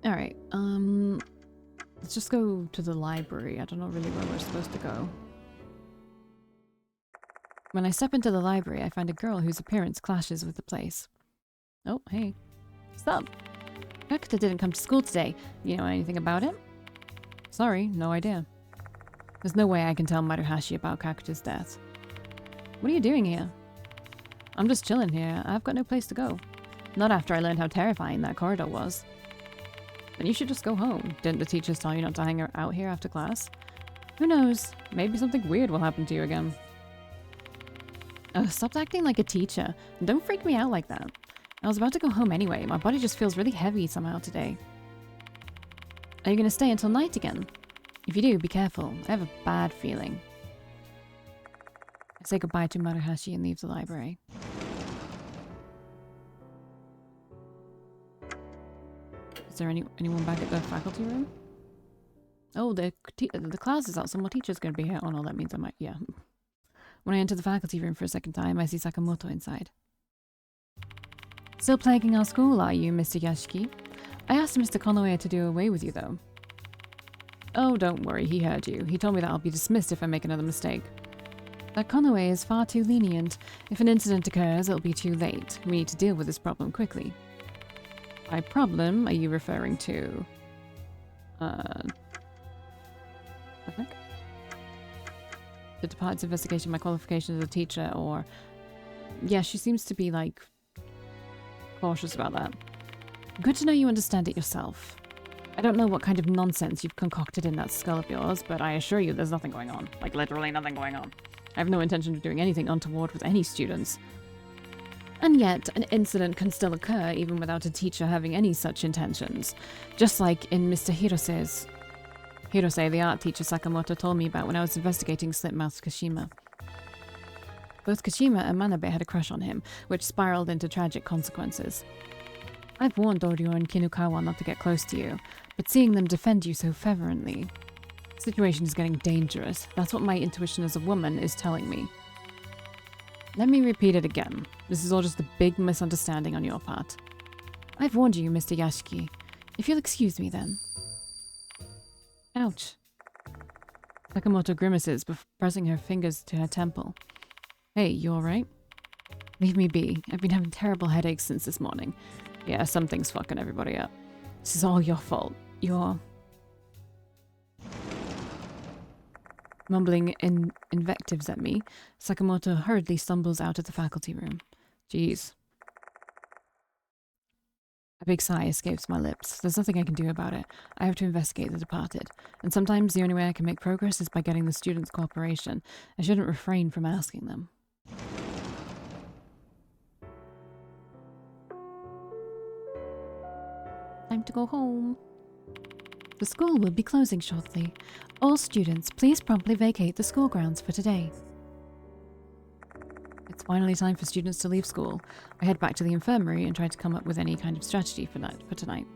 Alright, let's just go to the library. I don't know really where we're supposed to go. When I step into the library, I find a girl whose appearance clashes with the place. Oh, hey. What's up? Kakuta didn't come to school today. You know anything about it? Sorry, no idea. There's no way I can tell Maruhashi about Kakuta's death. What are you doing here? I'm just chilling here. I've got no place to go. Not after I learned how terrifying that corridor was. Then you should just go home. Didn't the teachers tell you not to hang out here after class? Who knows? Maybe something weird will happen to you again. Oh, stop acting like a teacher. Don't freak me out like that. I was about to go home anyway. My body just feels really heavy somehow today. Are you going to stay until night again? If you do, be careful. I have a bad feeling. I say goodbye to Maruhashi and leave the library. Is there anyone back at the faculty room? Oh, the class is out. Some more teachers going to be here. Oh no, that means I might, yeah. When I enter the faculty room for a second time, I see Sakamoto inside. Still plaguing our school, are you, Mr. Yashiki? I asked Mr. Konoe to do away with you, though. Oh, don't worry, he heard you. He told me that I'll be dismissed if I make another mistake. That Konoe is far too lenient. If an incident occurs, it'll be too late. We need to deal with this problem quickly. By problem, are you referring to... I think? The department's investigation, my qualifications as a teacher, or... Yeah, she seems to be, like, cautious about that. Good to know you understand it yourself. I don't know what kind of nonsense you've concocted in that skull of yours, but I assure you there's nothing going on. Like, literally nothing going on. I have no intention of doing anything untoward with any students. And yet, an incident can still occur even without a teacher having any such intentions. Just like in Mr. Hirose's... Hirose, the art teacher Sakamoto told me about when I was investigating Slipmouth Kashima. Both Kashima and Manabe had a crush on him, which spiraled into tragic consequences. I've warned Oryo and Kinukawa not to get close to you, but seeing them defend you so fervently... The situation is getting dangerous. That's what my intuition as a woman is telling me. Let me repeat it again. This is all just a big misunderstanding on your part. I've warned you, Mr. Yashiki. If you'll excuse me, then. Ouch. Sakamoto grimaces, pressing her fingers to her temple. Hey, you alright? Leave me be. I've been having terrible headaches since this morning. Yeah, something's fucking everybody up. This is all your fault. You're... Mumbling invectives at me, Sakamoto hurriedly stumbles out of the faculty room. Jeez. A big sigh escapes my lips. There's nothing I can do about it. I have to investigate the departed. And sometimes the only way I can make progress is by getting the students' cooperation. I shouldn't refrain from asking them. Time to go home. The school will be closing shortly. All students, please promptly vacate the school grounds for today. It's finally time for students to leave school. I head back to the infirmary and try to come up with any kind of strategy for tonight.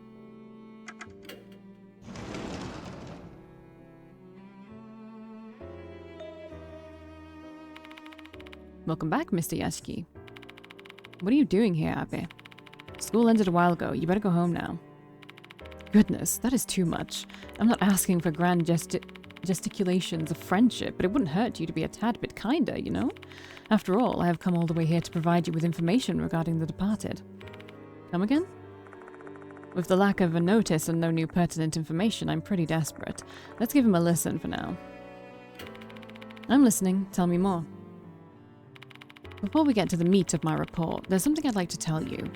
Welcome back, Mr. Yashiki. What are you doing here, Abe? School ended a while ago. You better go home now. Goodness, that is too much. I'm not asking for grand gesticulations of friendship, but it wouldn't hurt you to be a tad bit kinder, you know? After all, I have come all the way here to provide you with information regarding the departed. Come again? With the lack of a notice and no new pertinent information, I'm pretty desperate. Let's give him a listen for now. I'm listening. Tell me more. Before we get to the meat of my report, there's something I'd like to tell you.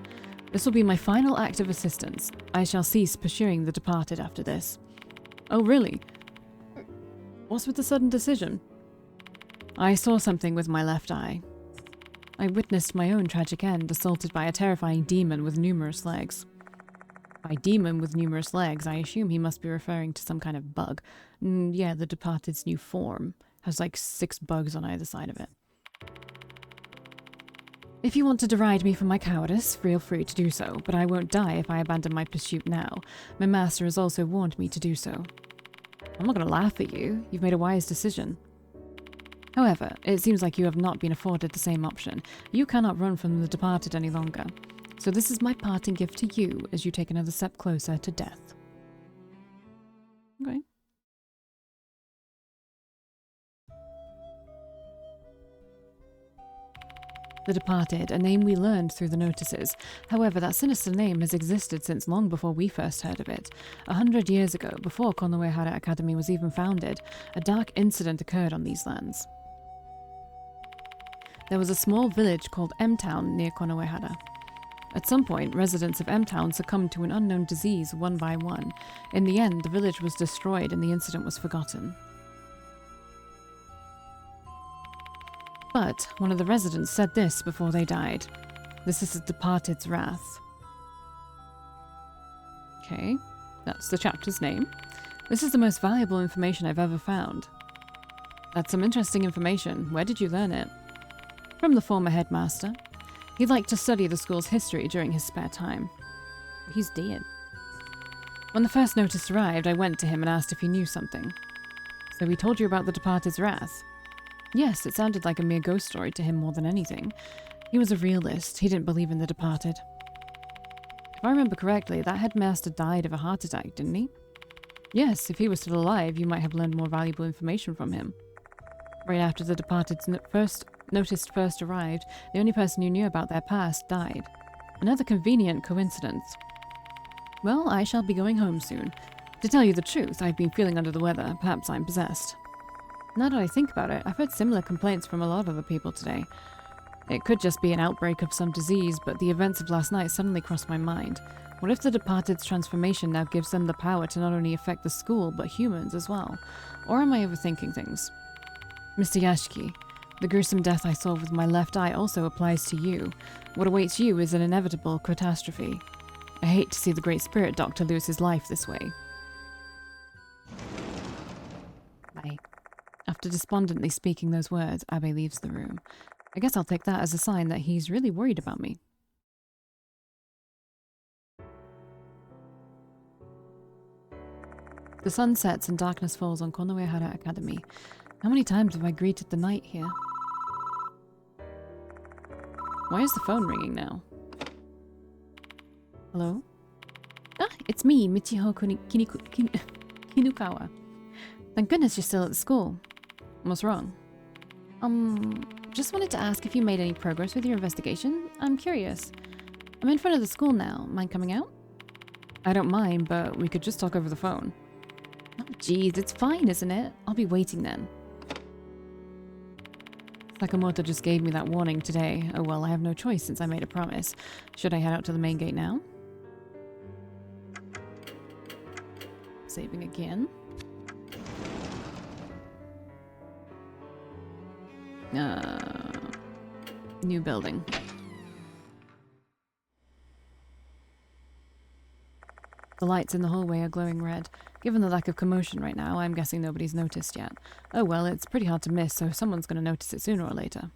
This will be my final act of assistance. I shall cease pursuing the departed after this. Oh, really? What's with the sudden decision? I saw something with my left eye. I witnessed my own tragic end, assaulted by a terrifying demon with numerous legs. By demon with numerous legs, I assume he must be referring to some kind of bug. Yeah, the departed's new form has like 6 bugs on either side of it. If you want to deride me for my cowardice, feel free to do so, but I won't die if I abandon my pursuit now. My master has also warned me to do so. I'm not going to laugh at you. You've made a wise decision. However, it seems like you have not been afforded the same option. You cannot run from the departed any longer. So this is my parting gift to you as you take another step closer to death. Okay. The Departed, a name we learned through the notices. However, that sinister name has existed since long before we first heard of it. 100 years ago, before Konoehara Academy was even founded, a dark incident occurred on these lands. There was a small village called M-Town near Konoehara. At some point, residents of M-Town succumbed to an unknown disease one by one. In the end, the village was destroyed and the incident was forgotten. But one of the residents said this before they died. This is the Departed's wrath. Okay, that's the chapter's name. This is the most valuable information I've ever found. That's some interesting information. Where did you learn it? From the former headmaster. He liked to study the school's history during his spare time. He's dead. When the first notice arrived, I went to him and asked if he knew something. So he told you about the Departed's wrath? Yes, it sounded like a mere ghost story to him more than anything. He was a realist. He didn't believe in the Departed. If I remember correctly, that headmaster died of a heart attack, didn't he? Yes, if he was still alive, you might have learned more valuable information from him. Right after the Departed's notice first arrived, the only person who knew about their past died. Another convenient coincidence. Well, I shall be going home soon. To tell you the truth, I've been feeling under the weather. Perhaps I'm possessed. Now that I think about it, I've heard similar complaints from a lot of the people today. It could just be an outbreak of some disease, but the events of last night suddenly crossed my mind. What if the Departed's transformation now gives them the power to not only affect the school, but humans as well? Or am I overthinking things? Mr. Yashiki, the gruesome death I saw with my left eye also applies to you. What awaits you is an inevitable catastrophe. I hate to see the Great Spirit Doctor lose his life this way. Bye. After despondently speaking those words, Abe leaves the room. I guess I'll take that as a sign that he's really worried about me. The sun sets and darkness falls on Konoehara Academy. How many times have I greeted the night here? Why is the phone ringing now? Hello? Ah, it's me, Michiho Kinukawa. Thank goodness you're still at the school. What's wrong? Just wanted to ask if you made any progress with your investigation. I'm curious. I'm in front of the school now. Mind coming out? I don't mind, but we could just talk over the phone. Oh, geez, it's fine, isn't it? I'll be waiting then. Sakamoto just gave me that warning today. Oh well, I have no choice since I made a promise. Should I head out to the main gate now? Saving again. New building. The lights in the hallway are glowing red. Given the lack of commotion right now, I'm guessing nobody's noticed yet. Oh well, it's pretty hard to miss, so someone's going to notice it sooner or later.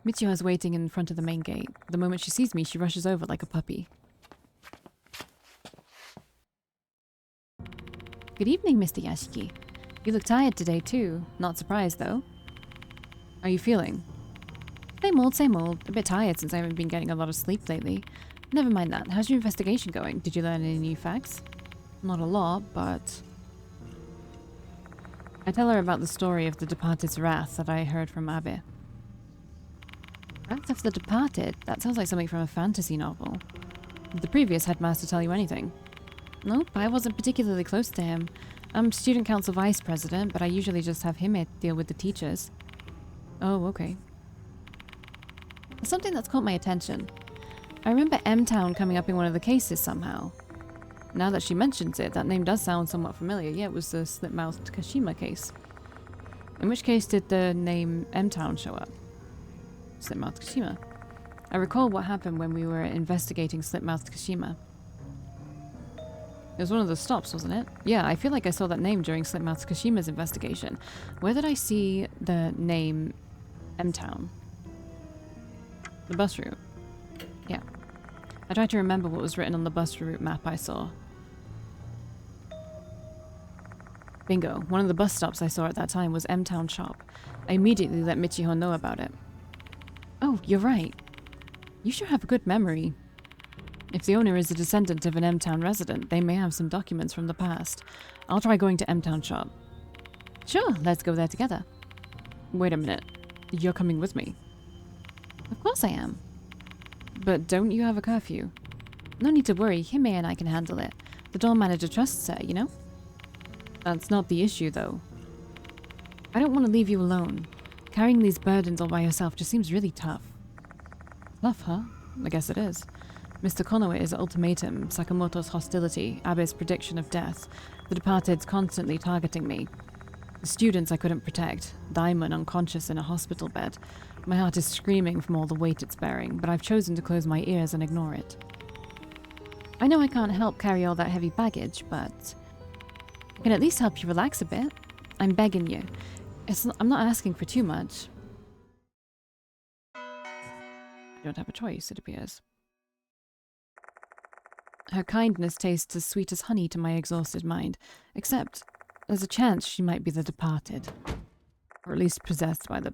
Michiyo is waiting in front of the main gate. The moment she sees me, she rushes over like a puppy. Good evening, Mr. Yashiki. You look tired today too. Not surprised though. How are you feeling? Same old, same old. A bit tired since I haven't been getting a lot of sleep lately. Never mind that. How's your investigation going? Did you learn any new facts? Not a lot, but... I tell her about the story of the Departed's wrath that I heard from Abe. Wrath of the Departed? That sounds like something from a fantasy novel. Did the previous headmaster tell you anything? Nope, I wasn't particularly close to him. I'm student council vice president, but I usually just have him deal with the teachers. Oh, okay. There's something that's caught my attention. I remember M-Town coming up in one of the cases somehow. Now that she mentions it, that name does sound somewhat familiar. Yeah, it was the slit-mouthed Kashima case. In which case did the name M-Town show up? Slit-mouthed Kashima. I recall what happened when we were investigating slit-mouthed Kashima. It was one of the stops, wasn't it? Yeah, I feel like I saw that name during Slit-mouthed Kashima's investigation. Where did I see the name M-Town? The bus route. Yeah. I tried to remember what was written on the bus route map I saw. Bingo. One of the bus stops I saw at that time was M-Town Shop. I immediately let Michiho know about it. Oh, you're right. You sure have a good memory. If the owner is a descendant of an M-Town resident, they may have some documents from the past. I'll try going to M-Town Shop. Sure, let's go there together. Wait a minute. You're coming with me? Of course I am. But don't you have a curfew? No need to worry, Hime and I can handle it. The door manager trusts her, you know? That's not the issue, though. I don't want to leave you alone. Carrying these burdens all by yourself just seems really tough. Tough, huh? I guess it is. Mr. Konoe's ultimatum, Sakamoto's hostility, Abe's prediction of death, the departed's constantly targeting me. The students I couldn't protect, Daimon unconscious in a hospital bed. My heart is screaming from all the weight it's bearing, but I've chosen to close my ears and ignore it. I know I can't help carry all that heavy baggage, but I can at least help you relax a bit. I'm begging you. I'm not asking for too much. I don't have a choice, it appears. Her kindness tastes as sweet as honey to my exhausted mind, except there's a chance she might be the departed. Or at least possessed by the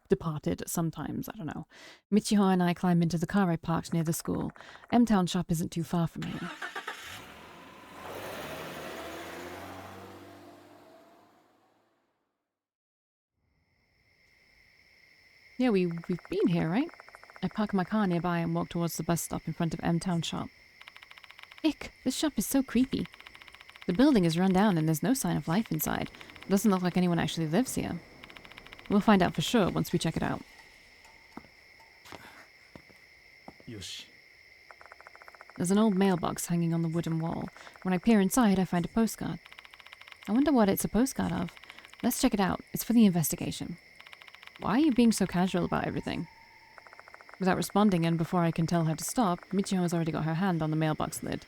departed sometimes, I don't know. Michiho and I climb into the car I parked near the school. M-Town Shop isn't too far from here. Yeah, we've been here, right? I park my car nearby and walk towards the bus stop in front of M-Town Shop. Ick, this shop is so creepy. The building is run down and there's no sign of life inside. It doesn't look like anyone actually lives here. We'll find out for sure once we check it out. Yoshi. There's an old mailbox hanging on the wooden wall. When I peer inside, I find a postcard. I wonder what it's a postcard of. Let's check it out. It's for the investigation. Why are you being so casual about everything? Without responding and before I can tell her to stop, Michiho has already got her hand on the mailbox lid.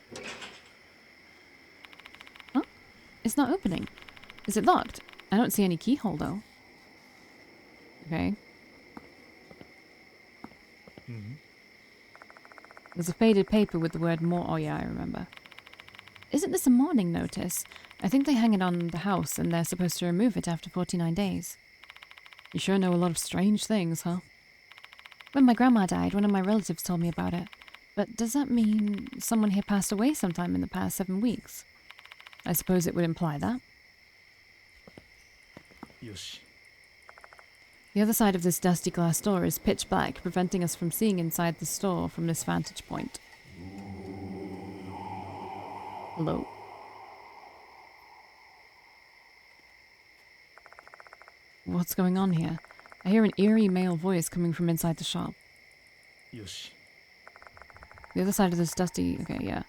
Huh? It's not opening. Is it locked? I don't see any keyhole though. Okay. There's a faded paper with the word more. Oh yeah, I remember. Isn't this a morning notice? I think they hang it on the house and they're supposed to remove it after 49 days. You sure know a lot of strange things, huh? When my grandma died, one of my relatives told me about it. But does that mean someone here passed away sometime in the past 7 weeks? I suppose it would imply that. Yoshi. The other side of this dusty glass door is pitch black, preventing us from seeing inside the store from this vantage point. Hello? What's going on here? I hear an eerie male voice coming from inside the shop. Yoshi. The other side of this dusty... Okay, yeah.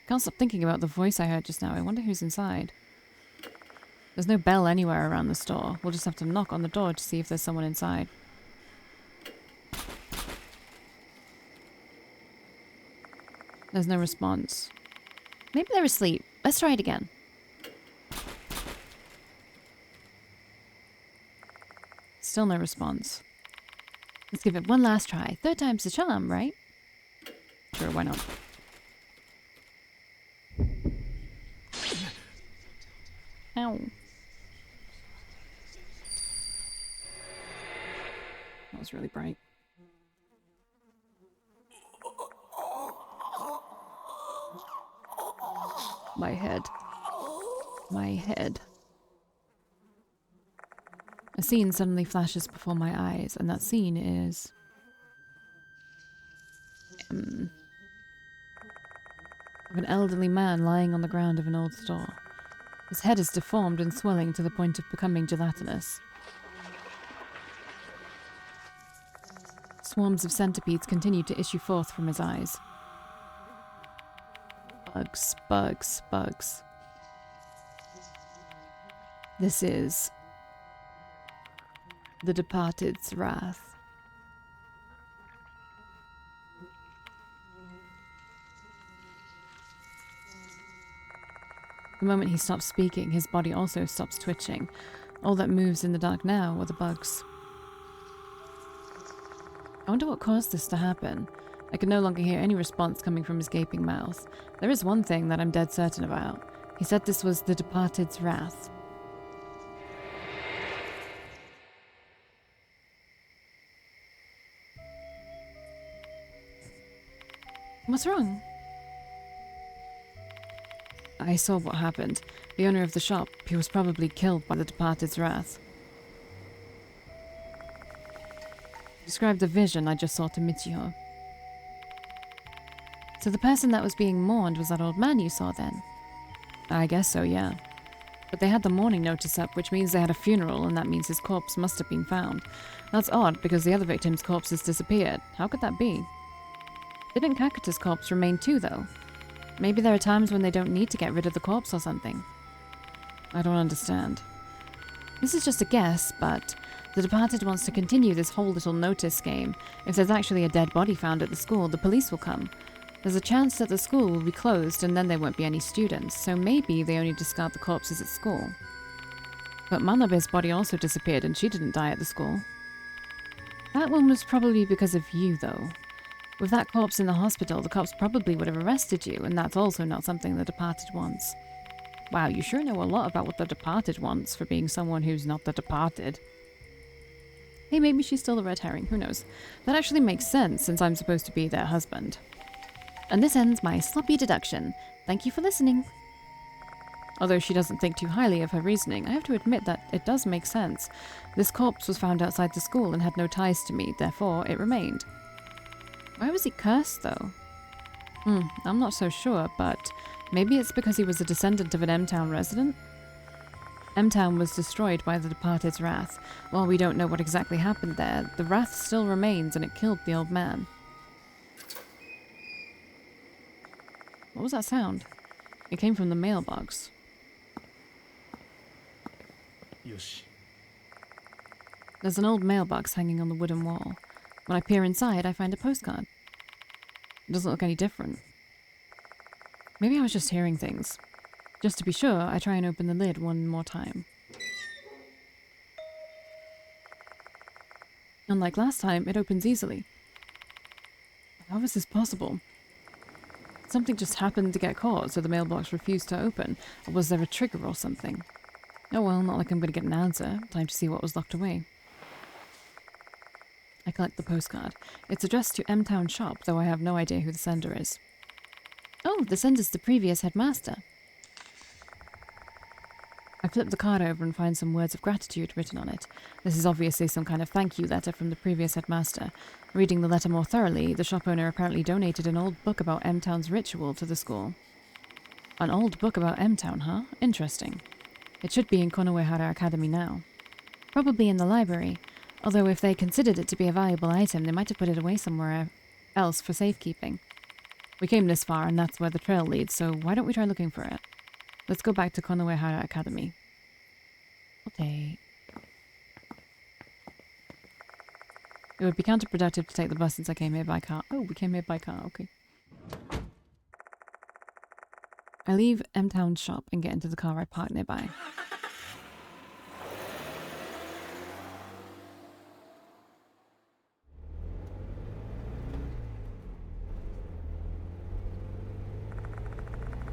Can't stop thinking about the voice I heard just now. I wonder who's inside. There's no bell anywhere around the store. We'll just have to knock on the door to see if there's someone inside. There's no response. Maybe they're asleep. Let's try it again. Still no response. Let's give it one last try. 3rd time's the charm, right? Sure, why not? Ow. That was really bright. My head. My head. A scene suddenly flashes before my eyes, and that scene is... of an elderly man lying on the ground of an old store. His head is deformed and swelling to the point of becoming gelatinous. Swarms of centipedes continue to issue forth from his eyes. Bugs, bugs, bugs. This is... the departed's wrath. The moment he stops speaking, his body also stops twitching. All that moves in the dark now are the bugs. I wonder what caused this to happen. I can no longer hear any response coming from his gaping mouth. There is one thing that I'm dead certain about. He said this was the departed's wrath. What's wrong? I saw what happened. The owner of the shop, he was probably killed by the departed's wrath. Described the vision I just saw to Michiho. So the person that was being mourned was that old man you saw then? I guess so, yeah. But they had the mourning notice up, which means they had a funeral, and that means his corpse must have been found. That's odd, because the other victim's corpse has disappeared. How could that be? Didn't Kakuta's corpse remain too, though? Maybe there are times when they don't need to get rid of the corpse or something. I don't understand. This is just a guess, but the departed wants to continue this whole little notice game. If there's actually a dead body found at the school, the police will come. There's a chance that the school will be closed and then there won't be any students, so maybe they only discard the corpses at school. But Manabe's body also disappeared and she didn't die at the school. That one was probably because of you, though. With that corpse in the hospital, the cops probably would have arrested you, and that's also not something the departed wants. Wow, you sure know a lot about what the departed wants for being someone who's not the departed. Hey, maybe she's still the red herring, who knows. That actually makes sense, since I'm supposed to be their husband. And this ends my sloppy deduction. Thank you for listening. Although she doesn't think too highly of her reasoning, I have to admit that it does make sense. This corpse was found outside the school and had no ties to me, therefore it remained. Why was he cursed, though? I'm not so sure, but maybe it's because he was a descendant of an M-Town resident? M-Town was destroyed by the departed's wrath. While we don't know what exactly happened there, the wrath still remains and it killed the old man. What was that sound? It came from the mailbox. Yoshi. There's an old mailbox hanging on the wooden wall. When I peer inside, I find a postcard. It doesn't look any different. Maybe I was just hearing things. Just to be sure, I try and open the lid one more time. Unlike last time, it opens easily. How is this possible? Something just happened to get caught, so the mailbox refused to open. Or was there a trigger or something? Oh well, not like I'm going to get an answer. Time to see what was locked away. I collect the postcard. It's addressed to M-Town Shop, though I have no idea who the sender is. Oh, the sender's the previous headmaster. I flip the card over and find some words of gratitude written on it. This is obviously some kind of thank you letter from the previous headmaster. Reading the letter more thoroughly, the shop owner apparently donated an old book about M-Town's ritual to the school. An old book about M-Town, huh? Interesting. It should be in Konowehara Academy now. Probably in the library. Although if they considered it to be a valuable item, they might have put it away somewhere else for safekeeping. We came this far, and that's where the trail leads, so why don't we try looking for it? Let's go back to Konowehara Academy. Okay. It would be counterproductive to take the bus since I came here by car. Oh, we came here by car, okay. I leave M-Town's shop and get into the car I parked nearby.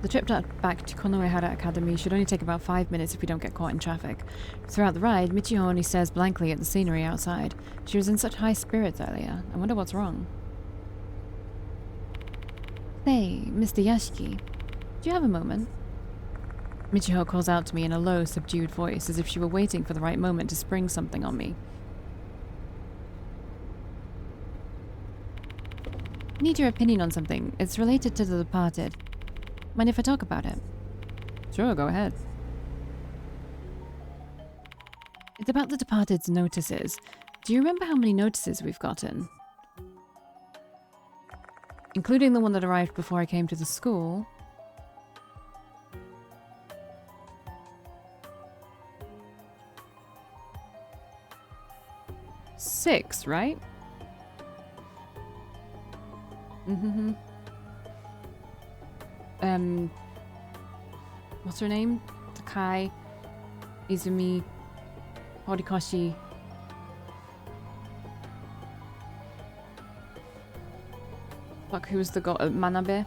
The trip back to Konowehara Academy should only take about 5 minutes if we don't get caught in traffic. Throughout the ride, Michiho only stares blankly at the scenery outside. She was in such high spirits earlier. I wonder what's wrong. Hey, Mr. Yashiki. Do you have a moment? Michiho calls out to me in a low, subdued voice, as if she were waiting for the right moment to spring something on me. I need your opinion on something. It's related to the departed. Mind if I talk about it? Sure, go ahead. It's about the departed's notices. Do you remember how many notices we've gotten? Including the one that arrived before I came to the school. Six, right? Mm-hmm. What's her name? Takai, Izumi, Horikoshi. Fuck, who's the god? Manabe?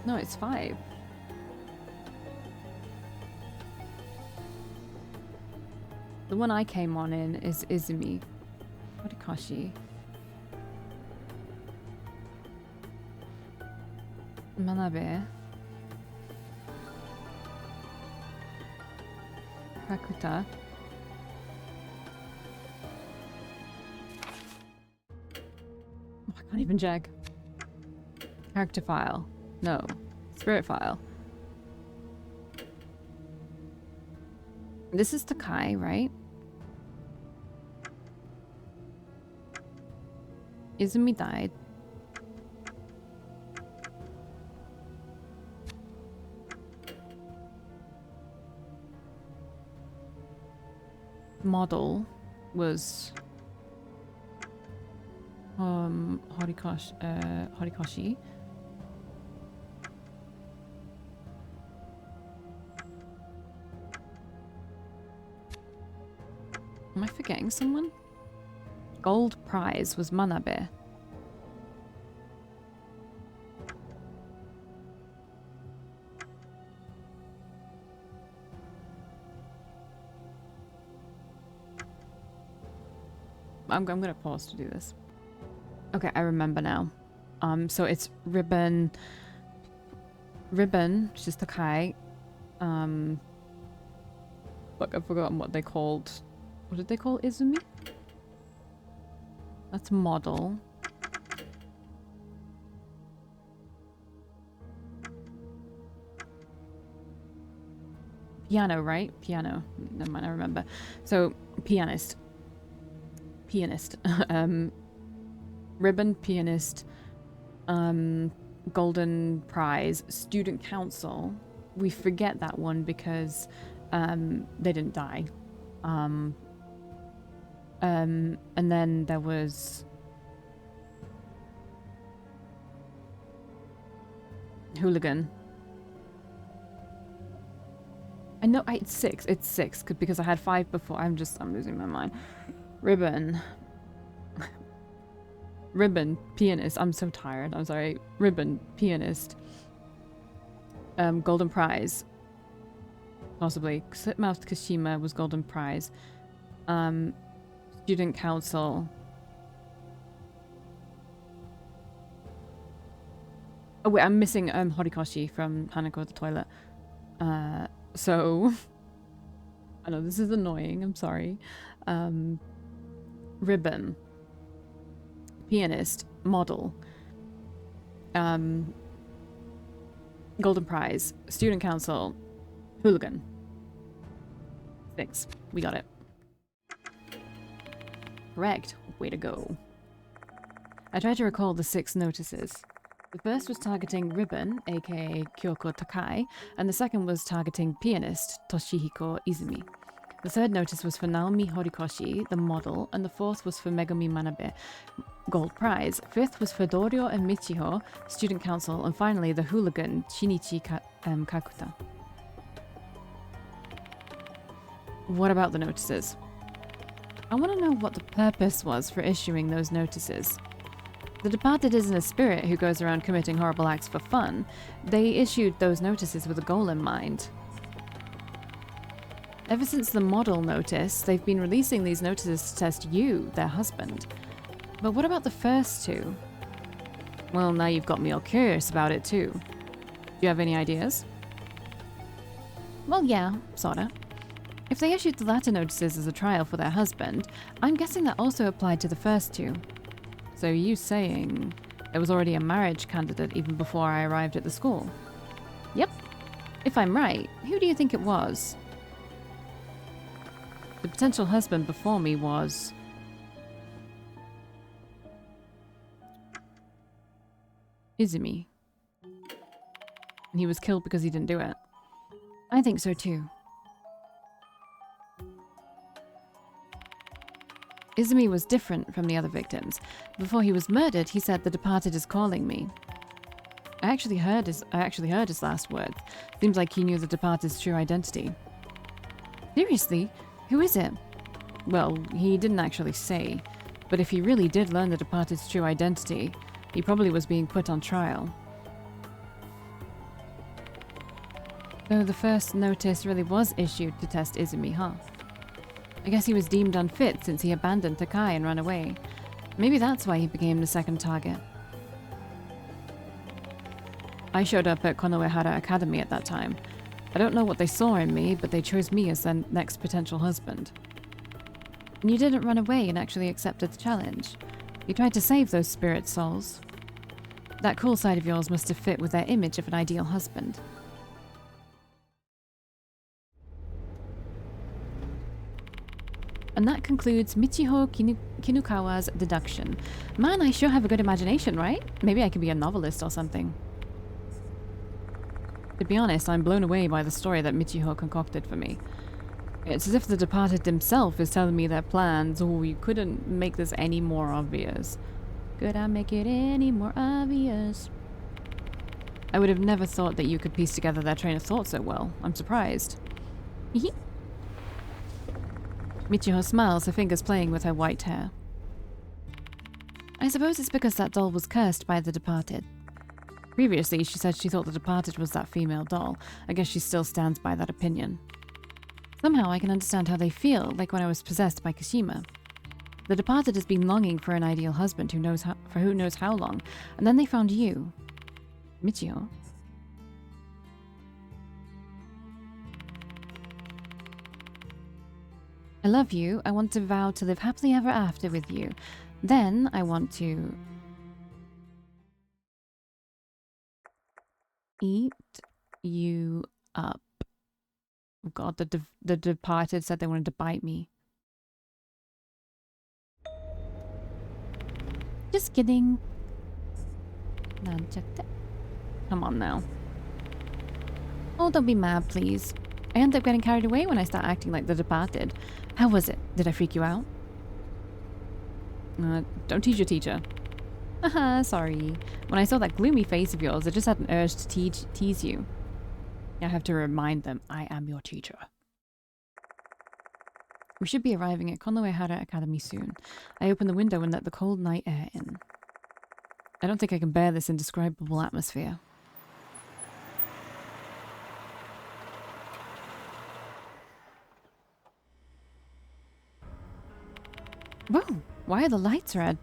No, it's 5. The one I came on in is Izumi. Horikoshi. Manabe. Kakuta. I can't even check. Character file. No. Spirit file. This is Takai, right? Izumi died. Model was Horikoshi. Am I forgetting someone? Gold prize was Manabe. I'm gonna pause to do this. Okay, I remember now. So it's Ribbon, which is Takai. Fuck, I've forgotten what they called. What did they call Izumi? That's model. Piano, right? Piano. Never mind, I remember. So, pianist. Ribbon, pianist, golden prize, student council. We forget that one because they didn't die. And then there was hooligan. I know it's six. It's six because I had 5 before. I'm losing my mind. Ribbon. Ribbon, pianist. I'm so tired. I'm sorry. Ribbon, pianist. Golden prize. Possibly. Slipmouth Kashima was golden prize. Student council. Oh wait, I'm missing Horikoshi from Hanako the toilet. So I know this is annoying. I'm sorry. Ribbon. Pianist. Model. Golden prize. Student council. Hooligan. 6. We got it. Correct. Way to go. I tried to recall the 6 notices. The first was targeting Ribbon, aka Kyoko Takai, and the second was targeting pianist Toshihiko Izumi. The third notice was for Naomi Horikoshi, the model, and the fourth was for Megumi Manabe, gold prize. Fifth was for Dorio and Michiho, student council, and finally the hooligan Shinichi Kakuta. What about the notices? I want to know what the purpose was for issuing those notices. The departed isn't a spirit who goes around committing horrible acts for fun. They issued those notices with a goal in mind. Ever since the model notice, they've been releasing these notices to test you, their husband. But what about the first 2? Well, now you've got me all curious about it too. Do you have any ideas? Well, yeah, sorta. If they issued the latter notices as a trial for their husband, I'm guessing that also applied to the first 2. So you saying there was already a marriage candidate even before I arrived at the school? Yep. If I'm right, who do you think it was? The potential husband before me was... Izumi. And he was killed because he didn't do it. I think so too. Izumi was different from the other victims. Before he was murdered, he said, "The departed is calling me." I actually heard his last words. Seems like he knew the departed's true identity. Seriously? Who is it? Well, he didn't actually say, but if he really did learn the departed's true identity, he probably was being put on trial. So the first notice really was issued to test Izumi, huh? I guess he was deemed unfit since he abandoned Takai and ran away. Maybe that's why he became the second target. I showed up at Konoehara Academy at that time. I don't know what they saw in me, but they chose me as their next potential husband. And you didn't run away and actually accepted the challenge. You tried to save those spirit souls. That cool side of yours must have fit with their image of an ideal husband. And that concludes Michiho Kinukawa's deduction. Man, I sure have a good imagination, right? Maybe I could be a novelist or something. To be honest, I'm blown away by the story that Michiho concocted for me. It's as if the departed himself is telling me their plans. Oh, you couldn't make this any more obvious. Could I make it any more obvious? I would have never thought that you could piece together their train of thought so well. I'm surprised. Michiho smiles, her fingers playing with her white hair. I suppose it's because that doll was cursed by the departed. Previously, she said she thought the departed was that female doll. I guess she still stands by that opinion. Somehow I can understand how they feel, like when I was possessed by Kashima. The departed has been longing for an ideal husband who knows how long, and then they found you. Michiho. I love you. I want to vow to live happily ever after with you. Then I want to eat you up. Oh god, the departed said they wanted to bite me. Just kidding. Come on now. Oh, don't be mad, please. I end up getting carried away when I start acting like the departed. How was it? Did I freak you out? Don't tease your teacher. Haha, sorry. When I saw that gloomy face of yours, I just had an urge to tease you. I have to remind them I am your teacher. We should be arriving at Konoehara Academy soon. I open the window and let the cold night air in. I don't think I can bear this indescribable atmosphere. Whoa! Why are the lights red?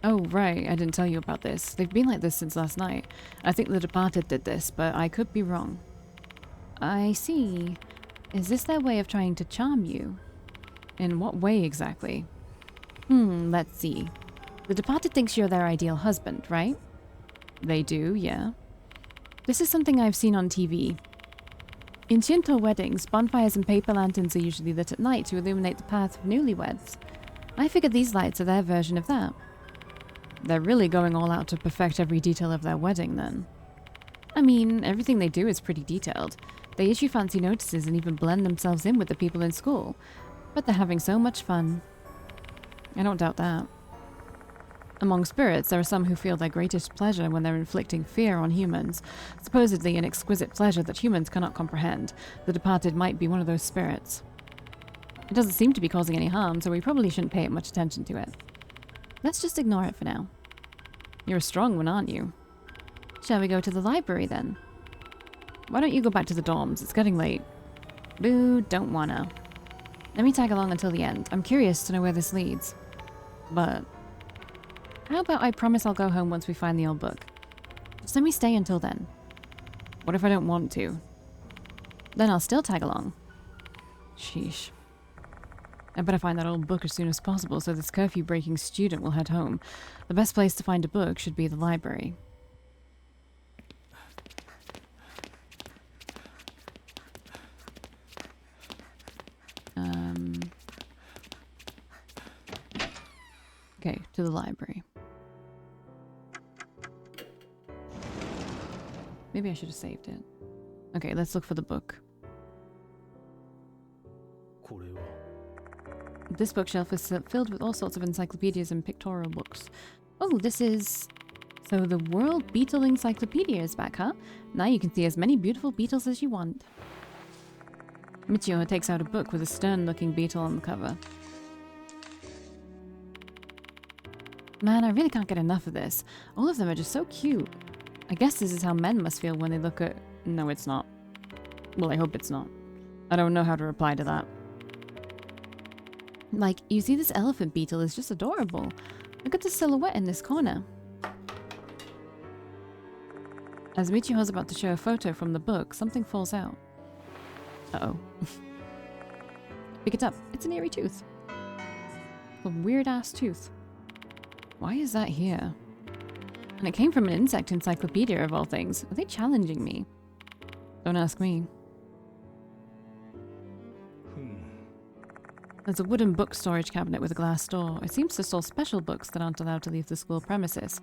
Oh, right, I didn't tell you about this. They've been like this since last night. I think the departed did this, but I could be wrong. I see. Is this their way of trying to charm you? In what way exactly? Let's see. The departed thinks you're their ideal husband, right? They do, yeah. This is something I've seen on TV. In Shinto weddings, bonfires and paper lanterns are usually lit at night to illuminate the path of newlyweds. I figured these lights are their version of that. They're really going all out to perfect every detail of their wedding, then. I mean, everything they do is pretty detailed. They issue fancy notices and even blend themselves in with the people in school. But they're having so much fun. I don't doubt that. Among spirits, there are some who feel their greatest pleasure when they're inflicting fear on humans, supposedly an exquisite pleasure that humans cannot comprehend. The departed might be one of those spirits. It doesn't seem to be causing any harm, so we probably shouldn't pay much attention to it. Let's just ignore it for now. You're a strong one, aren't you? Shall we go to the library then? Why don't you go back to the dorms? It's getting late. Boo, don't wanna. Let me tag along until the end. I'm curious to know where this leads. But how about I promise I'll go home once we find the old book? Just let me stay until then. What if I don't want to? Then I'll still tag along. Sheesh. I better find that old book as soon as possible so this curfew-breaking student will head home. The best place to find a book should be the library. Okay, to the library. Maybe I should have saved it. Okay, let's look for the book. This bookshelf is filled with all sorts of encyclopedias and pictorial books. Oh, this is... So the World Beetle Encyclopedia is back, huh? Now you can see as many beautiful beetles as you want. Michiho takes out a book with a stern-looking beetle on the cover. Man, I really can't get enough of this. All of them are just so cute. I guess this is how men must feel when they look at... No, it's not. Well, I hope it's not. I don't know how to reply to that. Like, you see this elephant beetle is just adorable. Look at the silhouette in this corner. As Michiho's about to show a photo from the book, something falls out. Uh-oh. Pick it up. It's an eerie tooth. A weird-ass tooth. Why is that here? And it came from an insect encyclopedia of all things. Are they challenging me? Don't ask me. There's a wooden book storage cabinet with a glass door. It seems to store special books that aren't allowed to leave the school premises.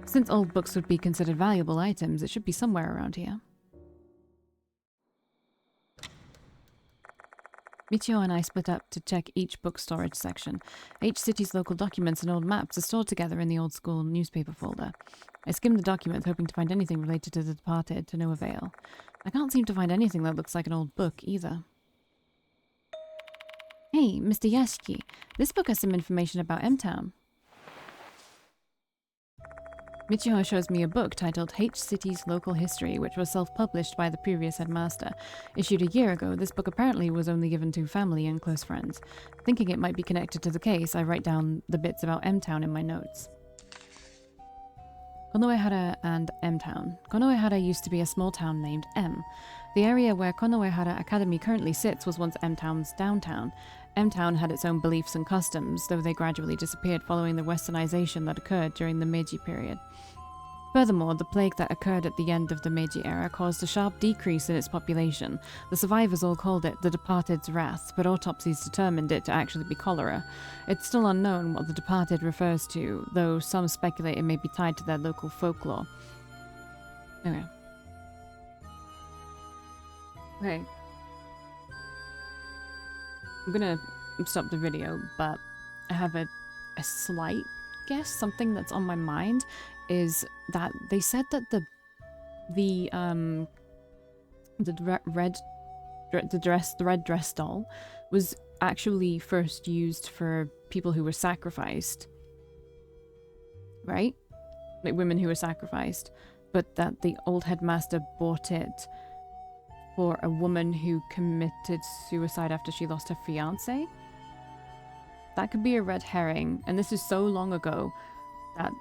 Since old books would be considered valuable items, it should be somewhere around here. Michio and I split up to check each book storage section. Each city's local documents and old maps are stored together in the old school newspaper folder. I skimmed the documents, hoping to find anything related to the departed, to no avail. I can't seem to find anything that looks like an old book, either. Hey, Mr. Yashiki, this book has some information about M-Town. Michiho shows me a book titled H City's Local History, which was self-published by the previous headmaster. Issued a year ago, this book apparently was only given to family and close friends. Thinking it might be connected to the case, I write down the bits about M-Town in my notes. Konoehara and M-Town. Konoehara used to be a small town named M. The area where Konoehara Academy currently sits was once M-Town's downtown. M-Town had its own beliefs and customs, though they gradually disappeared following the westernization that occurred during the Meiji period. Furthermore, the plague that occurred at the end of the Meiji era caused a sharp decrease in its population. The survivors all called it the Departed's Wrath, but autopsies determined it to actually be cholera. It's still unknown what the Departed refers to, though some speculate it may be tied to their local folklore. Okay. I'm gonna stop the video, but I have a slight guess. Something that's on my mind is that they said that the red dress doll was actually first used for people who were sacrificed, right? Like women who were sacrificed, but that the old headmaster bought it for a woman who committed suicide after she lost her fiance. That could be a red herring, and this is so long ago that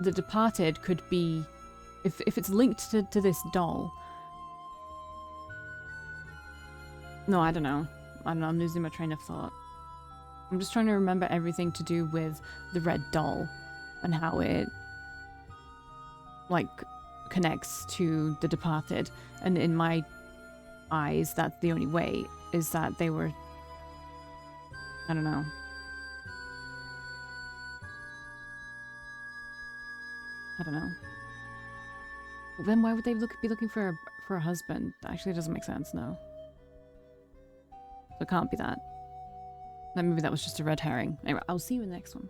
the Departed could be, if it's linked to this doll. No, I don't know. I'm losing my train of thought. I'm just trying to remember everything to do with the red doll and how it, like, connects to the Departed. And in my eyes, that's the only way, is that they were, I don't know. I don't know. Then why would they be looking for a husband? That actually doesn't make sense, no. So it can't be that. Maybe that was just a red herring. Anyway, I'll see you in the next one.